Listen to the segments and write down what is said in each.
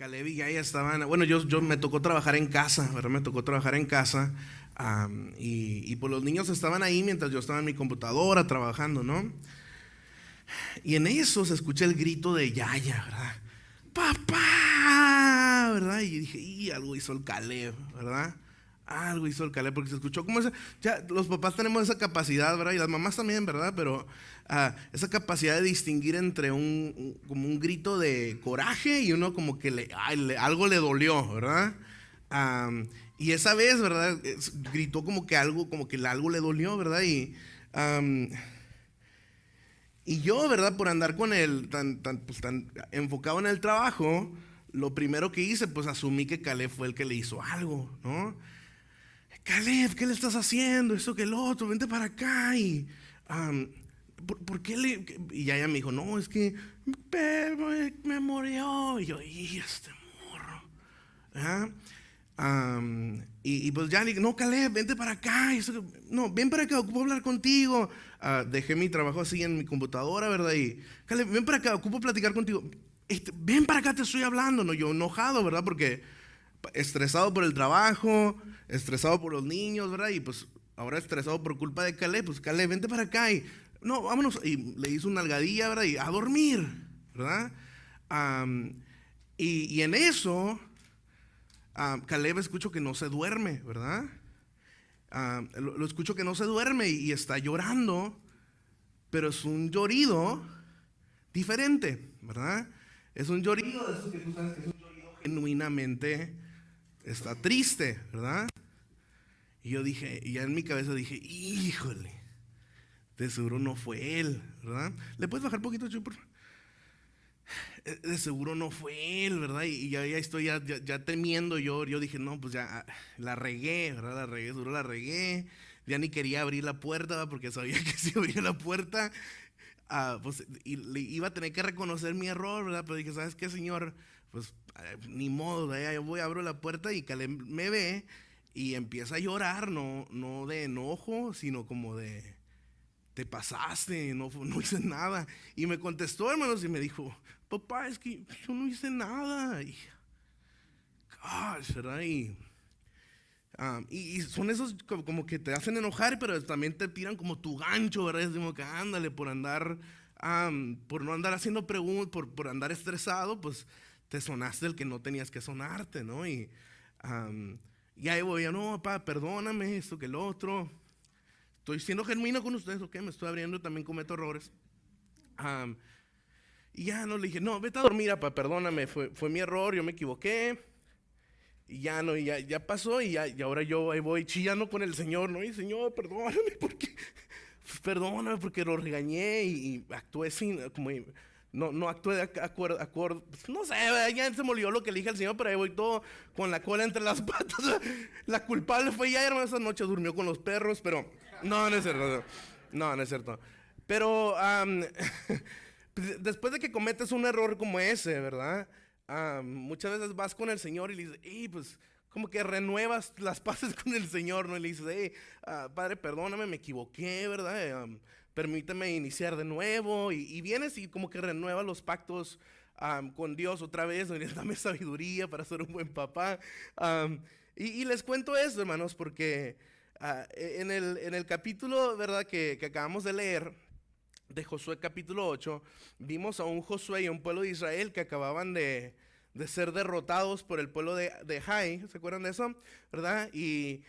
Caleb y Yaya estaban, bueno, yo me tocó trabajar en casa, ¿verdad? Me tocó trabajar en casa, y pues los niños estaban ahí mientras yo estaba en mi computadora trabajando, ¿no? Y en eso se escucha el grito de Yaya, ¿verdad? ¡Papá! ¿Verdad? Y dije, y algo hizo el Caleb, ¿verdad? Algo hizo el Caleb porque se escuchó como esa, ya los papás tenemos esa capacidad, ¿verdad? Y las mamás también, ¿verdad? Pero esa capacidad de distinguir entre como un grito de coraje y uno como que algo le dolió, ¿verdad? Y esa vez, ¿verdad? Gritó como que algo le dolió, ¿verdad? Y yo, ¿verdad? Por andar con él pues, tan enfocado en el trabajo, lo primero que hice, pues asumí que Caleb fue el que le hizo algo, ¿no? Caleb, ¿qué le estás haciendo? Eso que el otro, vente para acá. Am, ¿por qué le...? Y ella me dijo, no, es que me murió. Y yo, y este morro. ¿Ah? Y pues ya le dije, no, Caleb, vente para acá. No, ven para acá, ocupo hablar contigo. Dejé mi trabajo así en mi computadora, ¿verdad? Y, Caleb, ven para acá, ocupo platicar contigo. Ven para acá, te estoy hablando. No, yo enojado, ¿verdad? Porque estresado por el trabajo, estresado por los niños, ¿verdad? Y pues ahora estresado por culpa de Caleb. Pues Caleb, vente para acá. Y, no, vámonos. Y le hizo una algadilla, ¿verdad? Y a dormir, ¿verdad? Am, y en eso... Caleb escucho que no se duerme, ¿verdad? Lo escucho que no se duerme y está llorando, pero es un llorido diferente, ¿verdad? Es un llorido de esos que tú sabes que es un llorido genuinamente está triste, ¿verdad? Y yo dije, y ya en mi cabeza dije, híjole, de seguro no fue él, ¿verdad? ¿Le puedes bajar un poquito, Chuy, por favor? De seguro no fue él, ¿verdad? Y ya estoy ya temiendo yo dije, no, pues ya la regué, ¿verdad? La regué, seguro la regué. Ya ni quería abrir la puerta, ¿verdad? Porque sabía que si abría la puerta, pues iba a tener que reconocer mi error, ¿verdad? Pero dije, ¿sabes qué, señor? Pues ni modo, ¿verdad? Ya yo voy, abro la puerta y Caleb me ve y empieza a llorar, no de enojo, sino como de te pasaste, no hice nada. Y me contestó, hermanos, y me dijo, papá, es que yo no hice nada. Y, gosh, ¿verdad? Y son esos como que te hacen enojar, pero también te tiran como tu gancho, ¿verdad? Es como que ándale, por no andar haciendo preguntas, por andar estresado, pues te sonaste el que no tenías que sonarte, ¿no? Y ahí voy, yo, no, papá, perdóname, esto que el otro. Estoy siendo genuino con ustedes, ¿ok? Me estoy abriendo, también cometo errores. Am, y ya no le dije, no, vete a dormir, papá, perdóname, fue mi error, yo me equivoqué. Y ya no, ya pasó y ahora yo ahí voy chillando con el Señor, ¿no? Y Señor, perdóname porque lo regañé y actué sin, no actué de acuerdo, pues, no sé, ya se me olvidó lo que le dije al Señor, pero ahí voy todo con la cola entre las patas. La culpable fue ella, hermano, esa noche durmió con los perros, pero no es cierto, no es cierto. Pero después de que cometes un error como ese, ¿verdad? Muchas veces vas con el Señor y le dices, pues como que renuevas las paces con el Señor, ¿no? Y le dices, Padre, perdóname, me equivoqué, ¿verdad? Permíteme iniciar de nuevo. Y vienes y como que renuevas los pactos con Dios otra vez, ¿no? Y les dame sabiduría para ser un buen papá. Y les cuento esto, hermanos, porque en el capítulo, ¿verdad? Que acabamos de leer, de Josué capítulo 8, vimos a un Josué y a un pueblo de Israel que acababan de ser derrotados por el pueblo de Jai, ¿se acuerdan de eso? ¿Verdad? Y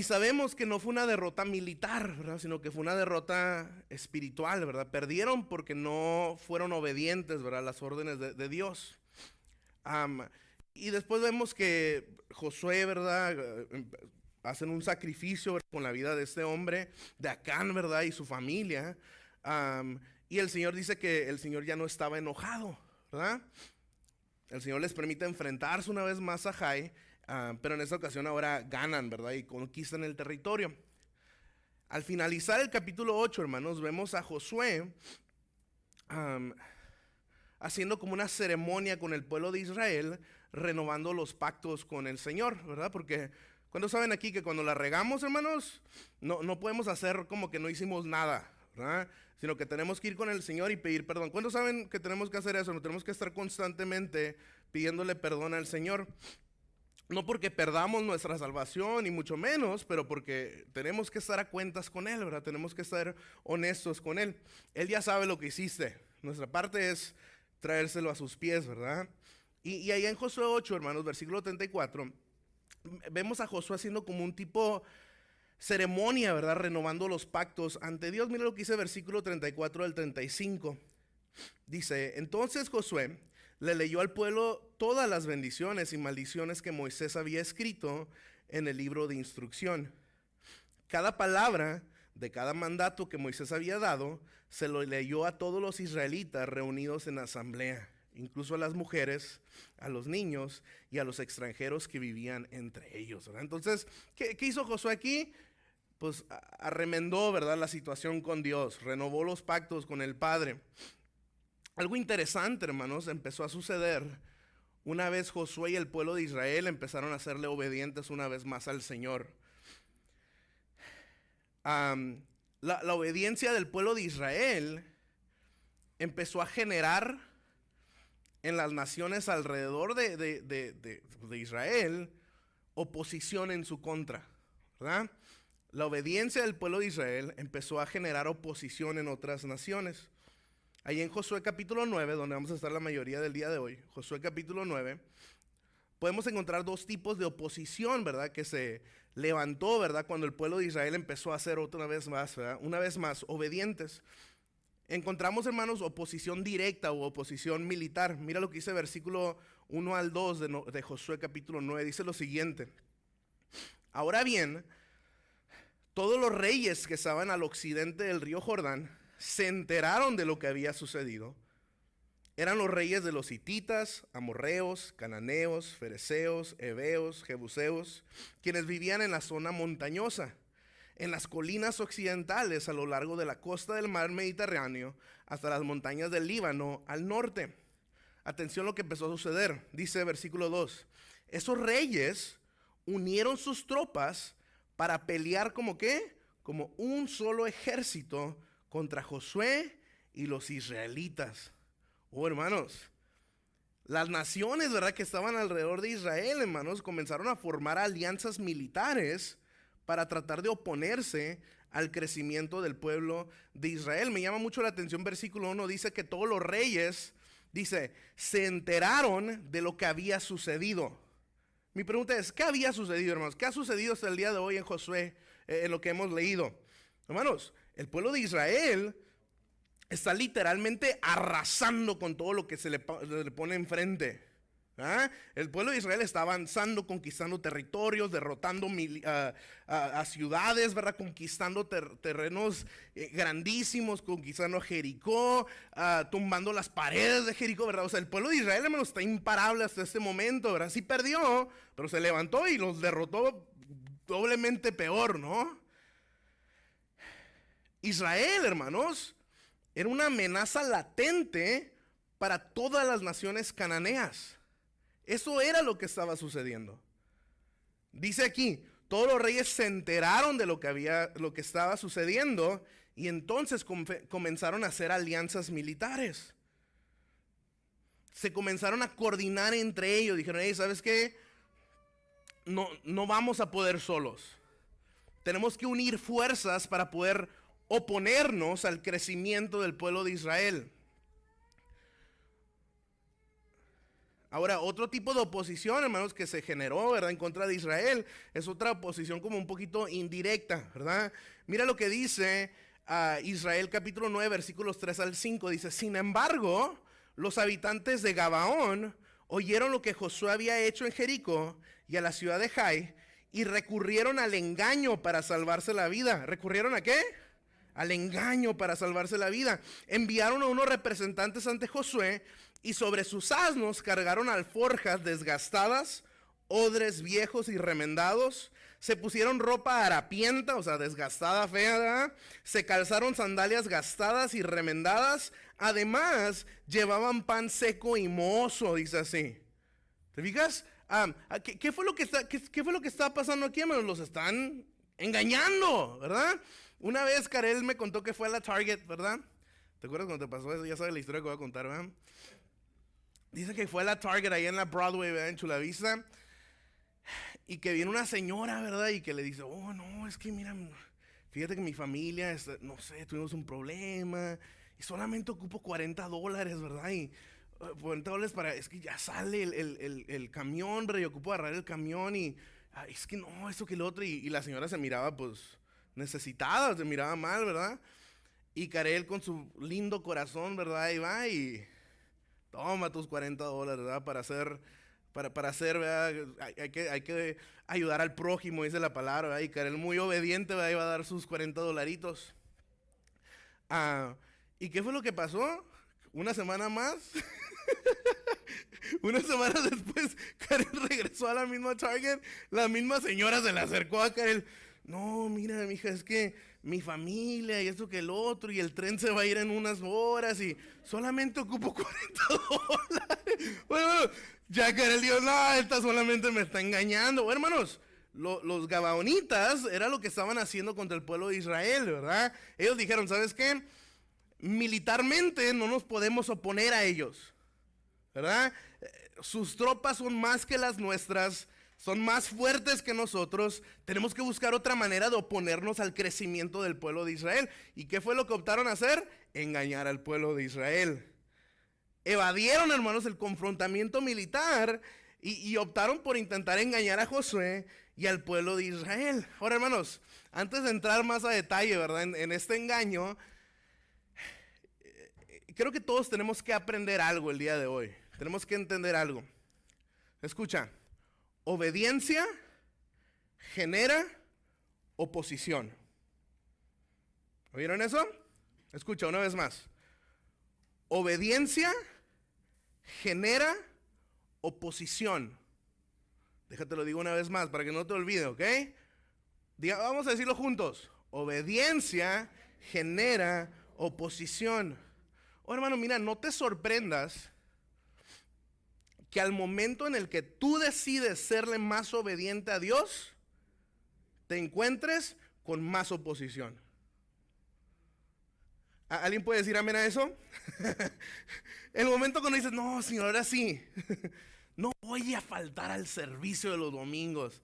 sabemos que no fue una derrota militar, ¿verdad? Sino que fue una derrota espiritual, ¿verdad? Perdieron porque no fueron obedientes, ¿verdad? A las órdenes de Dios. Am, y después vemos que Josué, ¿verdad? Hacen un sacrificio con la vida de este hombre, de Acán, ¿verdad? Y su familia. Am, y el Señor dice que el Señor ya no estaba enojado, ¿verdad? El Señor les permite enfrentarse una vez más a Jai, pero en esta ocasión ahora ganan, ¿verdad? Y conquistan el territorio. Al finalizar el capítulo 8, hermanos, vemos a Josué am, haciendo como una ceremonia con el pueblo de Israel, renovando los pactos con el Señor, ¿verdad? Porque cuando saben aquí que cuando la regamos, hermanos, no podemos hacer como que no hicimos nada, ¿verdad? Sino que tenemos que ir con el Señor y pedir perdón. ¿Cuándo saben que tenemos que hacer eso? No tenemos que estar constantemente pidiéndole perdón al Señor. No porque perdamos nuestra salvación, ni mucho menos, pero porque tenemos que estar a cuentas con Él, ¿verdad? Tenemos que estar honestos con Él. Él ya sabe lo que hiciste. Nuestra parte es traérselo a sus pies, ¿verdad? Y ahí en Josué 8, hermanos, versículo 34, vemos a Josué haciendo como un tipo ceremonia, ¿verdad? Renovando los pactos ante Dios. Mira lo que dice versículo 34 al 35. Dice, entonces Josué le leyó al pueblo todas las bendiciones y maldiciones que Moisés había escrito en el libro de instrucción. Cada palabra de cada mandato que Moisés había dado, se lo leyó a todos los israelitas reunidos en asamblea, incluso a las mujeres, a los niños y a los extranjeros que vivían entre ellos, ¿verdad? Entonces, ¿qué hizo Josué aquí? Pues arremendó, ¿verdad?, la situación con Dios, renovó los pactos con el Padre. Algo interesante, hermanos, empezó a suceder una vez Josué y el pueblo de Israel empezaron a serle obedientes una vez más al Señor. La obediencia del pueblo de Israel empezó a generar en las naciones alrededor de Israel oposición en su contra, ¿verdad? La obediencia del pueblo de Israel empezó a generar oposición en otras naciones. Ahí en Josué capítulo 9, donde vamos a estar la mayoría del día de hoy, Josué capítulo 9, podemos encontrar dos tipos de oposición, ¿verdad? Que se levantó, ¿verdad? Cuando el pueblo de Israel empezó a ser otra vez más, ¿verdad? Una vez más obedientes. Encontramos, hermanos, oposición directa o oposición militar. Mira lo que dice versículo 1 al 2 de Josué capítulo 9. Dice lo siguiente. Ahora bien, todos los reyes que estaban al occidente del río Jordán se enteraron de lo que había sucedido. Eran los reyes de los hititas, amorreos, cananeos, fereceos, heveos, jebuseos, quienes vivían en la zona montañosa, en las colinas occidentales a lo largo de la costa del mar Mediterráneo, hasta las montañas del Líbano al norte. Atención lo que empezó a suceder, dice versículo 2. Esos reyes unieron sus tropas para pelear como ¿qué? Como un solo ejército contra Josué y los israelitas. Oh, hermanos, las naciones, ¿verdad?, que estaban alrededor de Israel, hermanos, comenzaron a formar alianzas militares para tratar de oponerse al crecimiento del pueblo de Israel. Me llama mucho la atención, versículo 1, dice que todos los reyes, dice, se enteraron de lo que había sucedido. Mi pregunta es, ¿qué había sucedido, hermanos? ¿Qué ha sucedido hasta el día de hoy en Josué, en lo que hemos leído? Hermanos, el pueblo de Israel está literalmente arrasando con todo lo que se le pone enfrente. ¿Ah? El pueblo de Israel está avanzando, conquistando territorios, derrotando a ciudades, ¿verdad? Conquistando terrenos grandísimos, conquistando Jericó, tumbando las paredes de Jericó, ¿verdad? O sea, el pueblo de Israel, hermano, está imparable hasta este momento, ¿verdad? Sí perdió, pero se levantó y los derrotó doblemente peor, ¿no? Israel, hermanos, era una amenaza latente para todas las naciones cananeas. Eso era lo que estaba sucediendo. Dice aquí, todos los reyes se enteraron de lo que estaba sucediendo y entonces comenzaron a hacer alianzas militares. Se comenzaron a coordinar entre ellos. Dijeron, hey, ¿sabes qué? No vamos a poder solos. Tenemos que unir fuerzas para poder oponernos al crecimiento del pueblo de Israel. Ahora, otro tipo de oposición, hermanos, que se generó, ¿verdad?, en contra de Israel, es otra oposición como un poquito indirecta, ¿verdad? Mira lo que dice Israel capítulo 9, versículos 3 al 5. Dice, sin embargo, los habitantes de Gabaón oyeron lo que Josué había hecho en Jericó y a la ciudad de Jai y recurrieron al engaño para salvarse la vida. ¿Recurrieron a qué? Al engaño para salvarse la vida. Enviaron a unos representantes ante Josué y sobre sus asnos cargaron alforjas desgastadas, odres viejos y remendados. Se pusieron ropa harapienta, o sea, desgastada, fea, ¿verdad? Se calzaron sandalias gastadas y remendadas. Además, llevaban pan seco y mohoso, dice así. ¿Te fijas? ¿Qué fue lo que está pasando aquí, hermanos? Los están engañando, ¿verdad? Una vez Karel me contó que fue a la Target, ¿verdad? ¿Te acuerdas cuando te pasó eso? Ya sabes la historia que voy a contar, ¿verdad? Dice que fue a la Target ahí en la Broadway, ¿verdad? En Chula Vista. Y que viene una señora, ¿verdad? Y que le dice, oh, no, es que mira, fíjate que mi familia, no sé, tuvimos un problema y solamente ocupo $40, ¿verdad? Y $40 para, es que ya sale el camión, ¿verdad? Y ocupo agarrar el camión y, es que no, eso que lo otro. Y la señora se miraba, pues, necesitada, se miraba mal, ¿verdad? Y Karel con su lindo corazón, ¿verdad? Y va y toma tus $40, ¿verdad? Para hacer, ¿verdad? Hay que ayudar al prójimo, dice la palabra, ¿verdad? Y Karel muy obediente, ¿verdad? Iba a dar sus $40. ¿Y qué fue lo que pasó? Una semana más. Una semana después, Karel regresó a la misma Target. La misma señora se le acercó a Karel. No, mira, mija, es que mi familia y esto que el otro, y el tren se va a ir en unas horas y solamente ocupo $40. Bueno, ya Karel dijo, no, esta solamente me está engañando. Bueno, hermanos, los gabaonitas era lo que estaban haciendo contra el pueblo de Israel, ¿verdad? Ellos dijeron, ¿sabes qué? Militarmente no nos podemos oponer a ellos, ¿verdad? Sus tropas son más que las nuestras, son más fuertes que nosotros. Tenemos que buscar otra manera de oponernos al crecimiento del pueblo de Israel. ¿Y qué fue lo que optaron a hacer? Engañar al pueblo de Israel. Evadieron, hermanos, el confrontamiento militar y optaron por intentar engañar a Josué y al pueblo de Israel. Ahora, hermanos, antes de entrar más a detalle, ¿verdad? En este engaño, creo que todos tenemos que aprender algo el día de hoy. Tenemos que entender algo. Escucha, obediencia genera oposición. ¿Oyeron eso? Escucha una vez más. Obediencia genera oposición. Déjate lo digo una vez más para que no te olvide, ¿ok? Vamos a decirlo juntos. Obediencia genera oposición. Oh, hermano, mira, no te sorprendas que al momento en el que tú decides serle más obediente a Dios, te encuentres con más oposición. ¿Alguien puede decir amén a eso? El momento cuando dices, no, Señor, ahora sí, no voy a faltar al servicio de los domingos.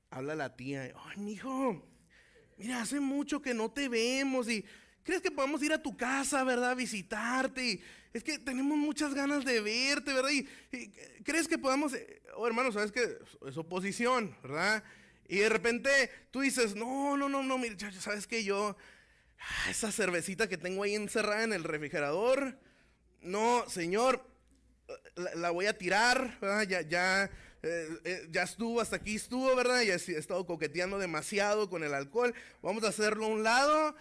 Habla la tía, ay, mijo, mira, hace mucho que no te vemos y ¿crees que podamos ir a tu casa, verdad, a visitarte? Y es que tenemos muchas ganas de verte, ¿verdad? Y ¿crees que podamos? Oh, hermano, ¿sabes qué? Es oposición, ¿verdad? Y de repente tú dices, no, mira, ¿sabes qué? Esa cervecita que tengo ahí encerrada en el refrigerador, no, Señor, la voy a tirar, ¿verdad? Ya estuvo, hasta aquí estuvo, ¿verdad? Ya he estado coqueteando demasiado con el alcohol, vamos a hacerlo a un lado.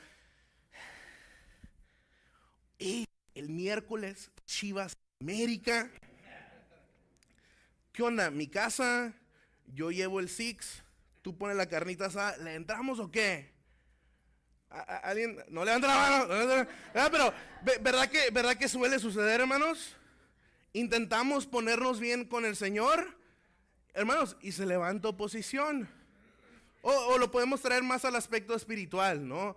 Y el miércoles, Chivas América. ¿Qué onda? Mi casa, yo llevo el Six, tú pones la carnita asada, ¿le entramos o qué? ¿Alguien? No levanta la mano. Pero, ¿verdad que suele suceder, hermanos? Intentamos ponernos bien con el Señor, hermanos, y se levanta oposición. O lo podemos traer más al aspecto espiritual, ¿no?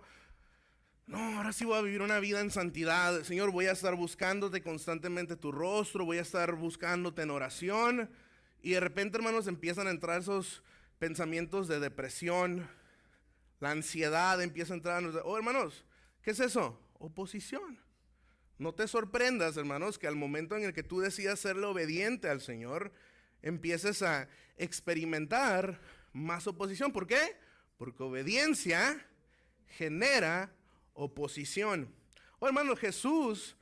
No, ahora sí voy a vivir una vida en santidad. Señor, voy a estar buscándote constantemente tu rostro, voy a estar buscándote en oración. Y de repente, hermanos, empiezan a entrar esos pensamientos de depresión. La ansiedad empieza a entrar. Oh, hermanos, ¿qué es eso? Oposición. No te sorprendas, hermanos, que al momento en el que tú decidas serle obediente al Señor, empieces a experimentar más oposición. ¿Por qué? Porque obediencia genera oposición. Oh, hermano, Jesús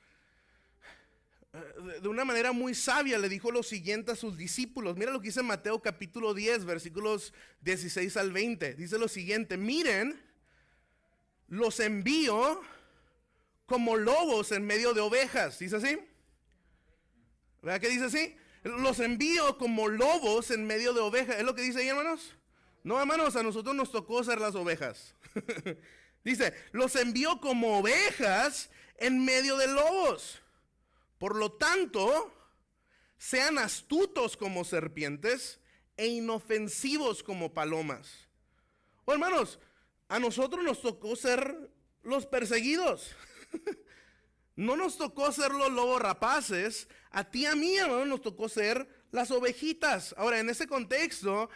de una manera muy sabia le dijo lo siguiente a sus discípulos. Mira lo que dice Mateo capítulo 10, versículos 16 al 20. Dice lo siguiente: miren, los envío como lobos en medio de ovejas. ¿Dice así? ¿Verdad que dice así? Los envío como lobos en medio de ovejas. ¿Es lo que dice ahí, hermanos? No, hermanos, a nosotros nos tocó ser las ovejas. Dice, los envío como ovejas en medio de lobos. Por lo tanto, sean astutos como serpientes e inofensivos como palomas. Oh, hermanos, a nosotros nos tocó ser los perseguidos. No nos tocó ser los lobos rapaces, a ti y a mí, hermano, nos tocó ser las ovejitas. Ahora, en ese contexto,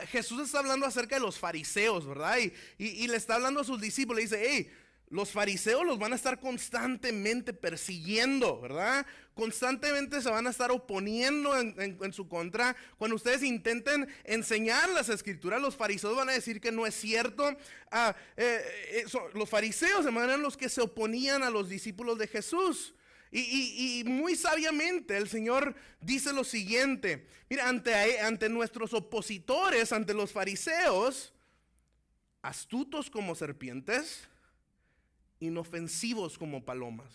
Jesús está hablando acerca de los fariseos, ¿verdad? Y le está hablando a sus discípulos, le dice, hey, los fariseos los van a estar constantemente persiguiendo, ¿verdad? Constantemente se van a estar oponiendo en su contra. Cuando ustedes intenten enseñar las escrituras, los fariseos van a decir que no es cierto. Los fariseos eran los que se oponían a los discípulos de Jesús. Y muy sabiamente el Señor dice lo siguiente. Mira, ante nuestros opositores, ante los fariseos, astutos como serpientes, inofensivos como palomas.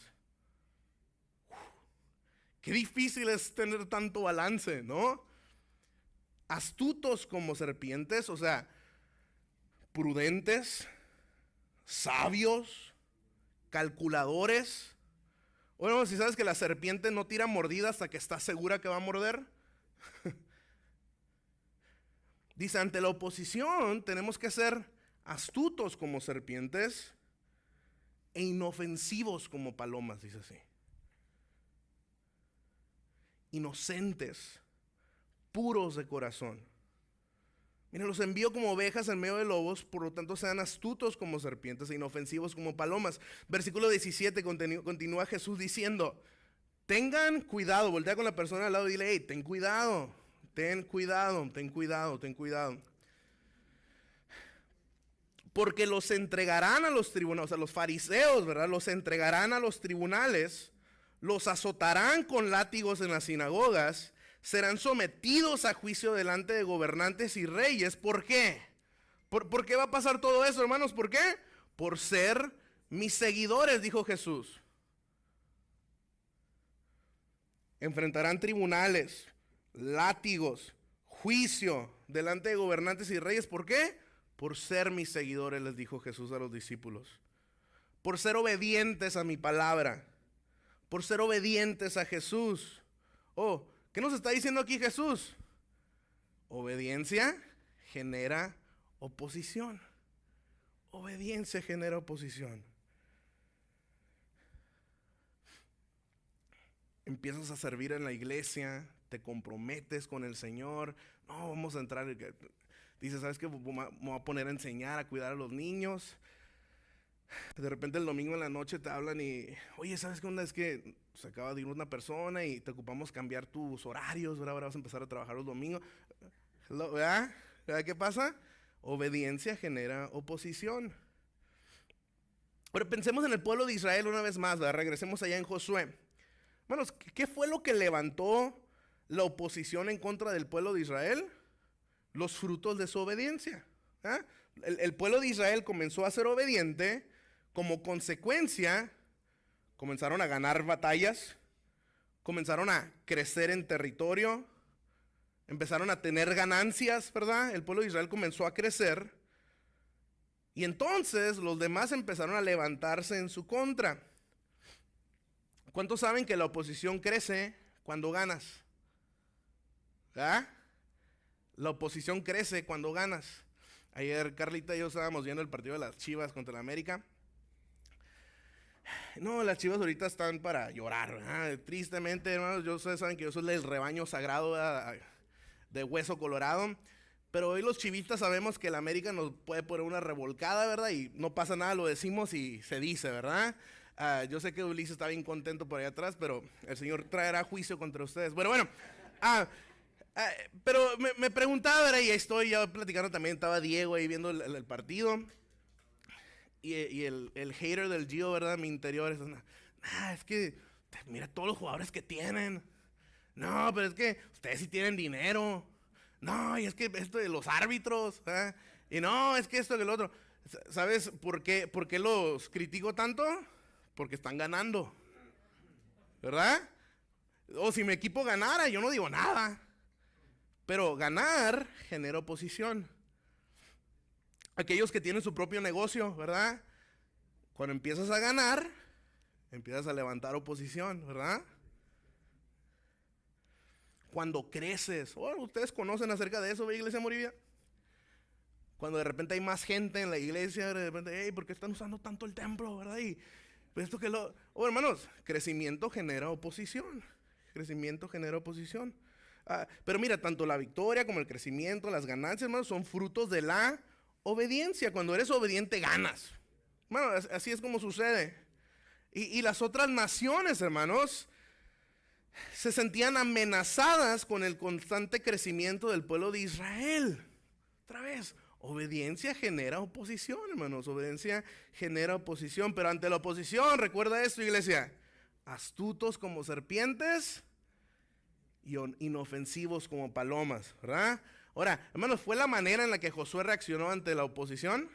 Qué difícil es tener tanto balance, ¿no? Astutos como serpientes, o sea, prudentes, sabios, calculadores. Bueno, si sabes que la serpiente no tira mordida hasta que está segura que va a morder. Dice, ante la oposición tenemos que ser astutos como serpientes e inofensivos como palomas, dice así. Inocentes, puros de corazón. Mira, los envío como ovejas en medio de lobos, por lo tanto sean astutos como serpientes e inofensivos como palomas. Versículo 17 continúa Jesús diciendo, tengan cuidado, voltea con la persona al lado y dile, hey, ten cuidado, ten cuidado, ten cuidado, ten cuidado. Porque los entregarán a los tribunales, o sea, los fariseos, ¿verdad? Los entregarán a los tribunales, los azotarán con látigos en las sinagogas, serán sometidos a juicio delante de gobernantes y reyes. ¿Por qué? ¿Por qué va a pasar todo eso, hermanos? ¿Por qué? Por ser mis seguidores, dijo Jesús. Enfrentarán tribunales, látigos, juicio delante de gobernantes y reyes. ¿Por qué? Por ser mis seguidores, les dijo Jesús a los discípulos. Por ser obedientes a mi palabra. Por ser obedientes a Jesús. Oh, ¿qué nos está diciendo aquí Jesús? Obediencia genera oposición. Obediencia genera oposición. Empiezas a servir en la iglesia, te comprometes con el Señor. No, vamos a entrar. Dices, ¿sabes qué? Me voy a poner a enseñar, a cuidar a los niños. De repente el domingo en la noche te hablan y, oye, ¿sabes qué onda? Es que se acaba de ir una persona y te ocupamos cambiar tus horarios, ¿verdad? Ahora vas a empezar a trabajar los domingos. ¿Verdad? ¿Verdad qué pasa? Obediencia genera oposición. Pero pensemos en el pueblo de Israel una vez más, ¿verdad? Regresemos allá en Josué. Hermanos, ¿qué fue lo que levantó la oposición en contra del pueblo de Israel? Los frutos de su obediencia. El pueblo de Israel comenzó a ser obediente. Como consecuencia, comenzaron a ganar batallas, comenzaron a crecer en territorio, empezaron a tener ganancias, ¿verdad? El pueblo de Israel comenzó a crecer. Y entonces los demás empezaron a levantarse en su contra. ¿Cuántos saben que la oposición crece cuando ganas? ¿Verdad? La oposición crece cuando ganas. Ayer Carlita y yo estábamos viendo el partido de las Chivas contra la América. No, las Chivas ahorita están para llorar, ¿verdad? Tristemente, hermanos, ustedes saben que yo soy el rebaño sagrado, ¿verdad? De hueso colorado. Pero hoy los chivistas sabemos que la América nos puede poner una revolcada, ¿verdad? Y no pasa nada, lo decimos y se dice, ¿verdad? Yo sé que Ulises está bien contento por allá atrás, pero el Señor traerá juicio contra ustedes. Bueno, pero me preguntaba, ¿verdad? Y ahí estoy ya platicando también, estaba Diego ahí viendo el partido. Y el hater del Gio, ¿verdad? Mi interior es que, mira todos los jugadores que tienen. No, pero es que ustedes sí tienen dinero. No, y es que esto de los árbitros, ¿eh? Y no, es que esto que el otro. ¿Sabes por qué los critico tanto? Porque están ganando, ¿verdad? O si mi equipo ganara, yo no digo nada. Pero ganar genera oposición. Aquellos que tienen su propio negocio, ¿verdad? Cuando empiezas a ganar, empiezas a levantar oposición, ¿verdad? Cuando creces, ustedes conocen acerca de eso, ¿ve, Iglesia Moribia? Cuando de repente hay más gente en la iglesia, de repente, hey, ¿por qué están usando tanto el templo, verdad? Y hermanos, crecimiento genera oposición. Crecimiento genera oposición. Pero mira, tanto la victoria como el crecimiento, las ganancias, hermanos, son frutos de la obediencia. Cuando eres obediente, ganas. Bueno, así es como sucede. Y las otras naciones, hermanos, se sentían amenazadas con el constante crecimiento del pueblo de Israel. Otra vez, obediencia genera oposición, hermanos. Obediencia genera oposición. Pero ante la oposición, recuerda esto, iglesia: astutos como serpientes y inofensivos como palomas, ¿verdad? Ahora, hermanos, ¿fue la manera en la que Josué reaccionó ante la oposición?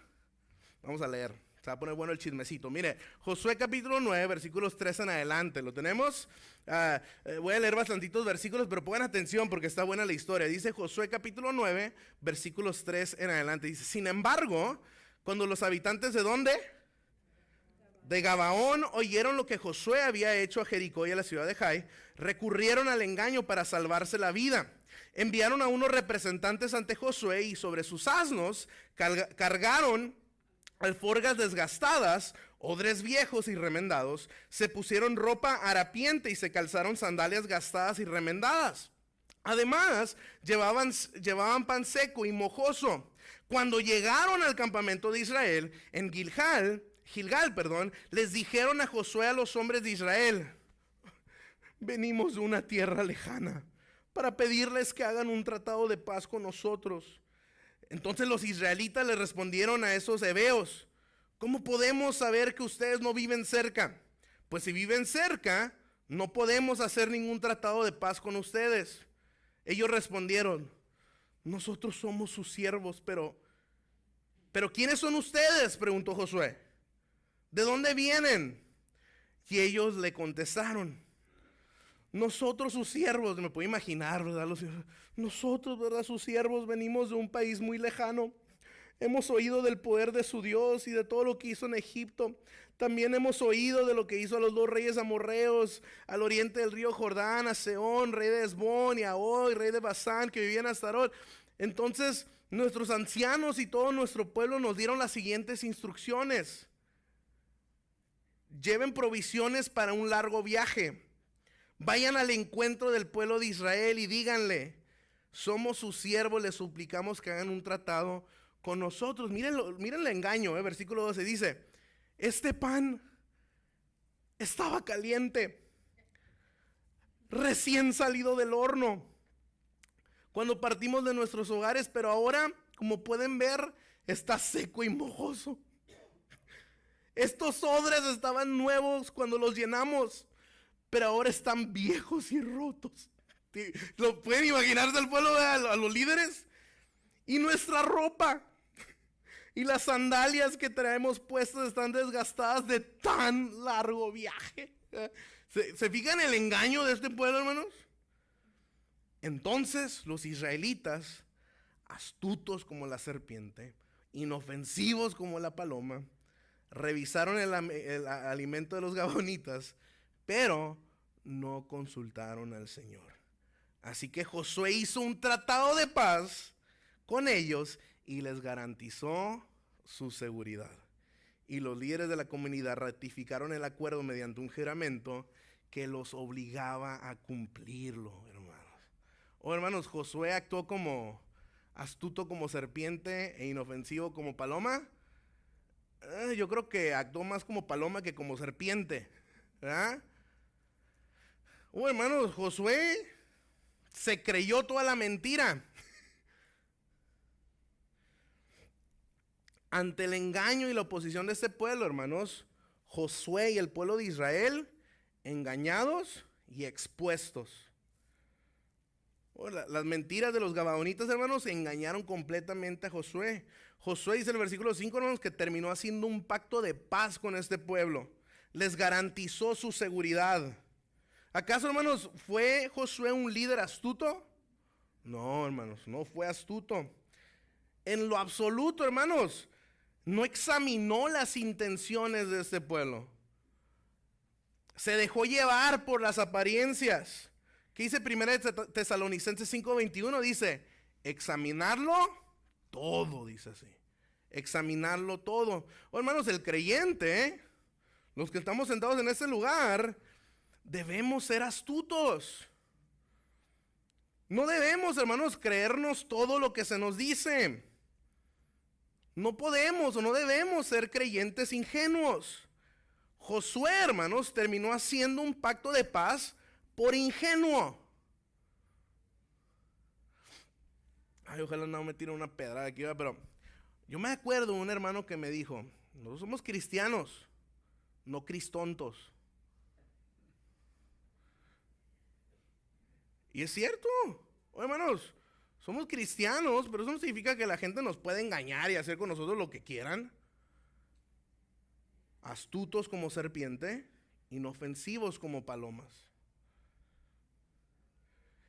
Vamos a leer. Se va a poner bueno el chismecito. Mire, Josué capítulo 9, versículos 3 en adelante. ¿Lo tenemos? Voy a leer bastantitos versículos, pero pongan atención porque está buena la historia. Dice Josué capítulo 9, versículos 3 en adelante. Dice: sin embargo, cuando los habitantes ¿de dónde? De Gabaón oyeron lo que Josué había hecho a Jericó y a la ciudad de Jai, recurrieron al engaño para salvarse la vida. Enviaron a unos representantes ante Josué y sobre sus asnos cargaron alforjas desgastadas, odres viejos y remendados, se pusieron ropa harapiente y se calzaron sandalias gastadas y remendadas. Además, llevaban pan seco y mojoso. Cuando llegaron al campamento de Israel, en Gilgal, les dijeron a Josué, a los hombres de Israel: venimos de una tierra lejana para pedirles que hagan un tratado de paz con nosotros. Entonces los israelitas le respondieron a esos heveos: ¿cómo podemos saber que ustedes no viven cerca? Pues si viven cerca, no podemos hacer ningún tratado de paz con ustedes. Ellos respondieron: nosotros somos sus siervos, pero ¿quiénes son ustedes?, preguntó Josué. ¿De dónde vienen? Y ellos le contestaron: nosotros sus siervos. Me puedo imaginar, ¿verdad? Nosotros, ¿verdad? Sus siervos venimos de un país muy lejano. Hemos oído del poder de su Dios y de todo lo que hizo en Egipto. También hemos oído de lo que hizo a los 2 reyes amorreos al oriente del río Jordán, a Sehón, rey de Hesbón, y a Og, rey de Basán, que vivían en Astarot. Entonces nuestros ancianos y todo nuestro pueblo nos dieron las siguientes instrucciones: lleven provisiones para un largo viaje. Vayan al encuentro del pueblo de Israel y díganle: somos sus siervos, les suplicamos que hagan un tratado con nosotros. Miren el engaño, versículo 12 dice: este pan estaba caliente, recién salido del horno, cuando partimos de nuestros hogares, pero ahora, como pueden ver, está seco y mojoso. Estos odres estaban nuevos cuando los llenamos, pero ahora están viejos y rotos. ¿Lo pueden imaginarse al pueblo, a los líderes? Y nuestra ropa y las sandalias que traemos puestas están desgastadas de tan largo viaje. ¿Se fijan el engaño de este pueblo, hermanos? Entonces los israelitas, astutos como la serpiente, inofensivos como la paloma, revisaron el alimento de los gabaonitas, pero no consultaron al Señor. Así que Josué hizo un tratado de paz con ellos y les garantizó su seguridad. Y los líderes de la comunidad ratificaron el acuerdo mediante un juramento que los obligaba a cumplirlo, hermanos. Hermanos, Josué actuó como astuto como serpiente e inofensivo como paloma. Yo creo que actuó más como paloma que como serpiente, ¿verdad? Hermanos, Josué se creyó toda la mentira. Ante el engaño y la oposición de este pueblo, hermanos, Josué y el pueblo de Israel, engañados y expuestos. Las mentiras de los gabaonitas, hermanos, engañaron completamente a Josué. Josué dice en el versículo 5, hermanos, que terminó haciendo un pacto de paz con este pueblo. Les garantizó su seguridad. ¿Acaso, hermanos, fue Josué un líder astuto? No, hermanos, no fue astuto. En lo absoluto, hermanos, no examinó las intenciones de este pueblo. Se dejó llevar por las apariencias. ¿Qué dice 1 Tesalonicenses 5:21? Dice, examinarlo todo, dice así. Examinarlo todo. Hermanos, el creyente, Los que estamos sentados en este lugar, debemos ser astutos. No debemos, hermanos, creernos todo lo que se nos dice. No podemos o no debemos ser creyentes ingenuos. Josué, hermanos, terminó haciendo un pacto de paz por ingenuo. Ay, ojalá no me tire una pedrada aquí, pero yo me acuerdo de un hermano que me dijo, nosotros somos cristianos, no cristontos. Y es cierto, hermanos, somos cristianos, pero eso no significa que la gente nos pueda engañar y hacer con nosotros lo que quieran. Astutos como serpiente, inofensivos como palomas.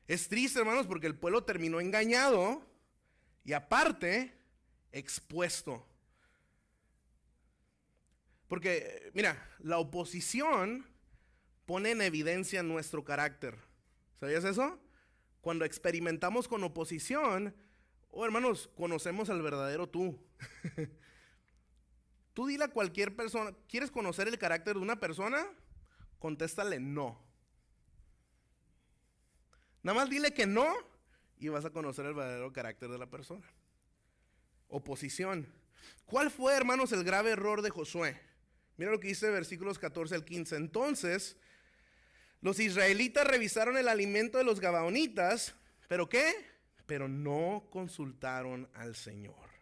Es triste, hermanos, porque el pueblo terminó engañado y aparte expuesto. Porque, mira, la oposición pone en evidencia nuestro carácter. ¿Sabías eso? Cuando experimentamos con oposición, hermanos, conocemos al verdadero tú. Tú dile a cualquier persona, ¿quieres conocer el carácter de una persona? Contéstale no. Nada más dile que no y vas a conocer el verdadero carácter de la persona. Oposición. ¿Cuál fue, hermanos, el grave error de Josué? Mira lo que dice versículos 14 al 15. Entonces, los israelitas revisaron el alimento de los gabaonitas, ¿pero qué? Pero no consultaron al Señor.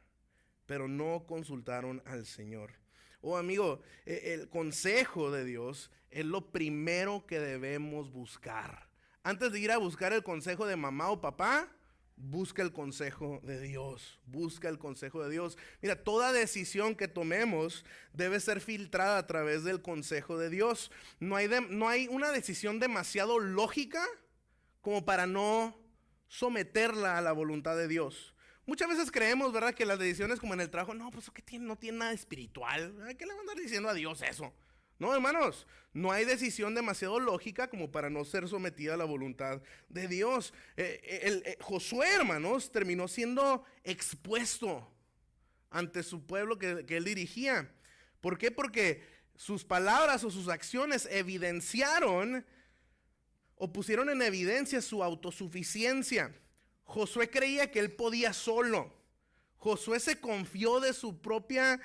Pero no consultaron al Señor. Oh, amigo, el consejo de Dios es lo primero que debemos buscar. Antes de ir a buscar el consejo de mamá o papá, busca el consejo de Dios. Busca el consejo de Dios. Mira, toda decisión que tomemos debe ser filtrada a través del consejo de Dios. No hay una decisión demasiado lógica como para no someterla a la voluntad de Dios. Muchas veces creemos, ¿verdad?, que las decisiones como en el trabajo, no, pues que no tiene nada espiritual. ¿Qué le van a andar diciendo a Dios eso? No, hermanos, no hay decisión demasiado lógica como para no ser sometida a la voluntad de Dios. Josué, hermanos, terminó siendo expuesto ante su pueblo que él dirigía. ¿Por qué? Porque sus palabras o sus acciones evidenciaron o pusieron en evidencia su autosuficiencia. Josué creía que él podía solo. Josué se confió de su propia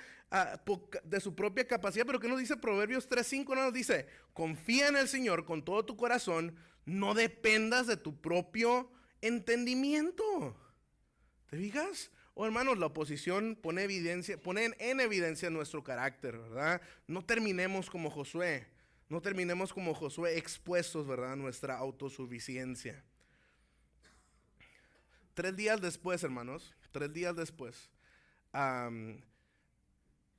capacidad, pero ¿qué nos dice Proverbios 3:5? Nos dice, confía en el Señor con todo tu corazón, no dependas de tu propio entendimiento. ¿Te fijas? Hermanos, la oposición pone en evidencia nuestro carácter, ¿verdad? No terminemos como Josué, expuestos, ¿verdad?, a nuestra autosuficiencia. 3 días después, hermanos,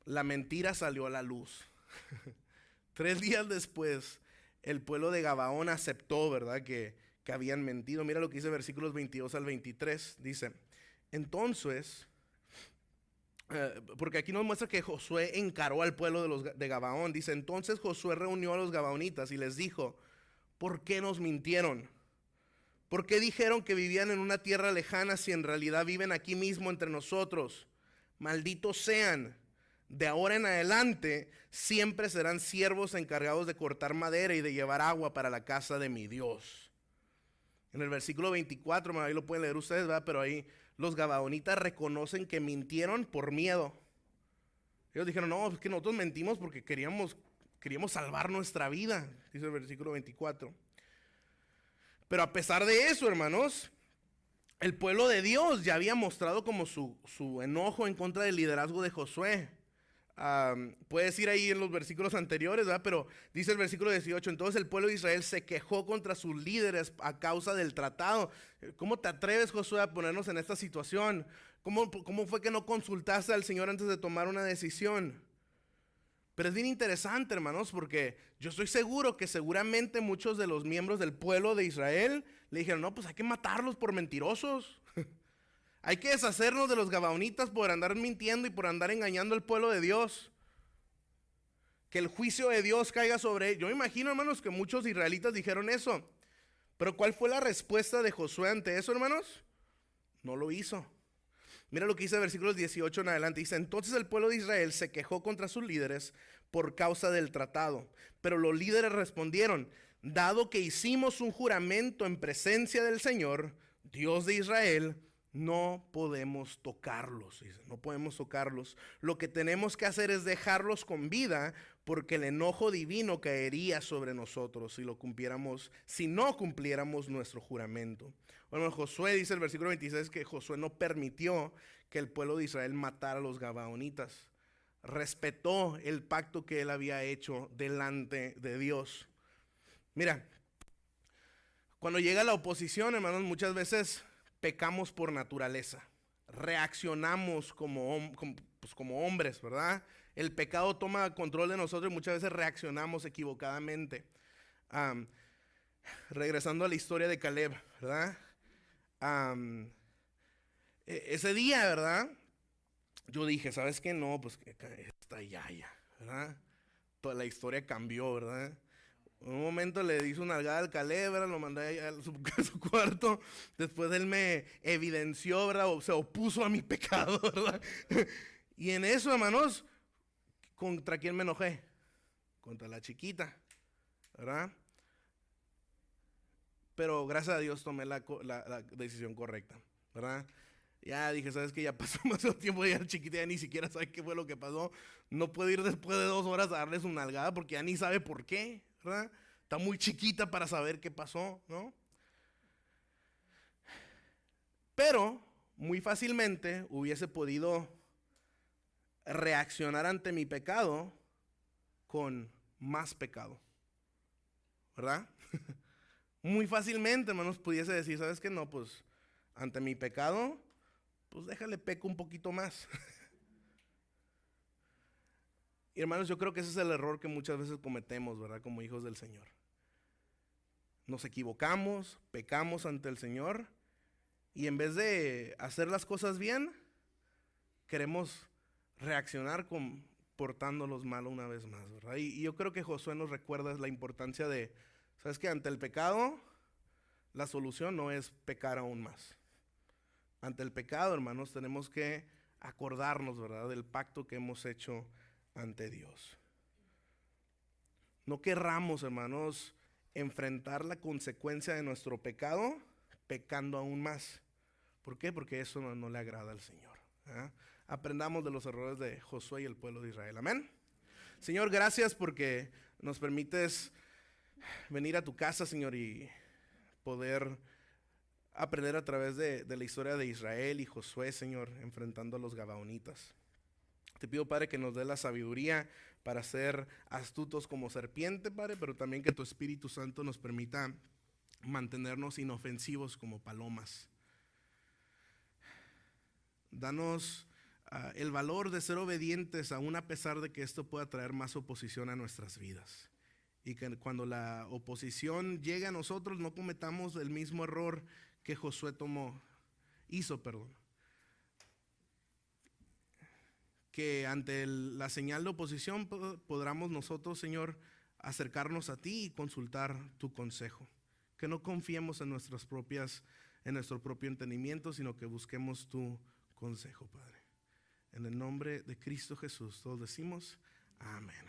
la mentira salió a la luz. 3 días después, el pueblo de Gabaón aceptó, ¿verdad?, que habían mentido. Mira lo que dice versículos 22 al 23. Dice, entonces, porque aquí nos muestra que Josué encaró al pueblo de Gabaón. Dice, entonces Josué reunió a los gabaonitas y les dijo, ¿por qué nos mintieron? ¿Por qué dijeron que vivían en una tierra lejana si en realidad viven aquí mismo entre nosotros? Malditos sean. De ahora en adelante siempre serán siervos encargados de cortar madera y de llevar agua para la casa de mi Dios. En el versículo 24, ahí lo pueden leer ustedes, ¿verdad? Pero ahí los gabaonitas reconocen que mintieron por miedo. Ellos dijeron, no, es que nosotros mentimos porque queríamos salvar nuestra vida, dice el versículo 24. Pero a pesar de eso, hermanos, el pueblo de Dios ya había mostrado como su enojo en contra del liderazgo de Josué. Puedes ir ahí en los versículos anteriores, ¿verdad? Pero dice el versículo 18, entonces el pueblo de Israel se quejó contra sus líderes a causa del tratado. ¿Cómo te atreves, Josué, a ponernos en esta situación? ¿Cómo fue que no consultaste al Señor antes de tomar una decisión? Pero es bien interesante, hermanos, porque yo estoy seguro que seguramente muchos de los miembros del pueblo de Israel le dijeron, no, pues hay que matarlos por mentirosos. Hay que deshacernos de los gabaonitas por andar mintiendo y por andar engañando al pueblo de Dios. Que el juicio de Dios caiga sobre ellos. Yo me imagino, hermanos, que muchos israelitas dijeron eso. Pero ¿cuál fue la respuesta de Josué ante eso, hermanos? No lo hizo. Mira lo que dice versículos 18 en adelante. Dice, entonces el pueblo de Israel se quejó contra sus líderes por causa del tratado. Pero los líderes respondieron: dado que hicimos un juramento en presencia del Señor, Dios de Israel, no podemos tocarlos. Dice, no podemos tocarlos. Lo que tenemos que hacer es dejarlos con vida, porque el enojo divino caería sobre nosotros si no cumpliéramos nuestro juramento. Bueno, Josué dice el versículo 26 que Josué no permitió que el pueblo de Israel matara a los gabaonitas. Respetó el pacto que él había hecho delante de Dios. Mira, cuando llega la oposición, hermanos, muchas veces pecamos por naturaleza. Reaccionamos como hombres, ¿verdad? El pecado toma control de nosotros y muchas veces reaccionamos equivocadamente. Regresando a la historia de Caleb, ¿verdad? Ese día, ¿verdad? Yo dije, ¿sabes qué? No, pues está ya, ¿verdad? Toda la historia cambió, ¿verdad? En un momento le hizo una nalgada al Caleb, ¿verdad? Lo mandé a su cuarto. Después él me evidenció, ¿verdad? Se opuso a mi pecado, ¿verdad? Y en eso, hermanos, ¿contra quién me enojé? Contra la chiquita, ¿verdad? Pero gracias a Dios tomé la decisión correcta, ¿verdad? Ya dije, ¿sabes qué? Ya pasó demasiado tiempo, ya la chiquita ya ni siquiera sabe qué fue lo que pasó. No puede ir después de 2 horas a darle su nalgada porque ya ni sabe por qué, ¿verdad? Está muy chiquita para saber qué pasó, ¿no? Pero muy fácilmente hubiese podido reaccionar ante mi pecado con más pecado, ¿verdad? Muy fácilmente, hermanos, pudiese decir, ¿sabes qué? No, pues ante mi pecado, pues déjale peco un poquito más. Y hermanos, yo creo que ese es el error que muchas veces cometemos, ¿verdad? Como hijos del Señor. Nos equivocamos, pecamos ante el Señor y en vez de hacer las cosas bien, queremos reaccionar portándolos mal una vez más, ¿verdad? Y yo creo que Josué nos recuerda la importancia de, ¿sabes qué? Ante el pecado, la solución no es pecar aún más. Ante el pecado, hermanos, tenemos que acordarnos, ¿verdad?, del pacto que hemos hecho ante Dios. No querramos, hermanos, enfrentar la consecuencia de nuestro pecado pecando aún más. ¿Por qué? Porque eso no le agrada al Señor. Aprendamos de los errores de Josué y el pueblo de Israel. Amén. Señor, gracias porque nos permites venir a tu casa, Señor, y poder aprender a través de la historia de Israel y Josué, Señor, enfrentando a los gabaonitas. Te pido, Padre, que nos dé la sabiduría para ser astutos como serpiente, Padre, pero también que tu Espíritu Santo nos permita mantenernos inofensivos como palomas. Danos el valor de ser obedientes, aún a pesar de que esto pueda traer más oposición a nuestras vidas. Y que cuando la oposición llegue a nosotros, no cometamos el mismo error que Josué hizo. Que ante la señal de oposición podamos nosotros, Señor, acercarnos a ti y consultar tu consejo. Que no confiemos en nuestro propio entendimiento, sino que busquemos tu consejo, Padre. En el nombre de Cristo Jesús, todos decimos amén.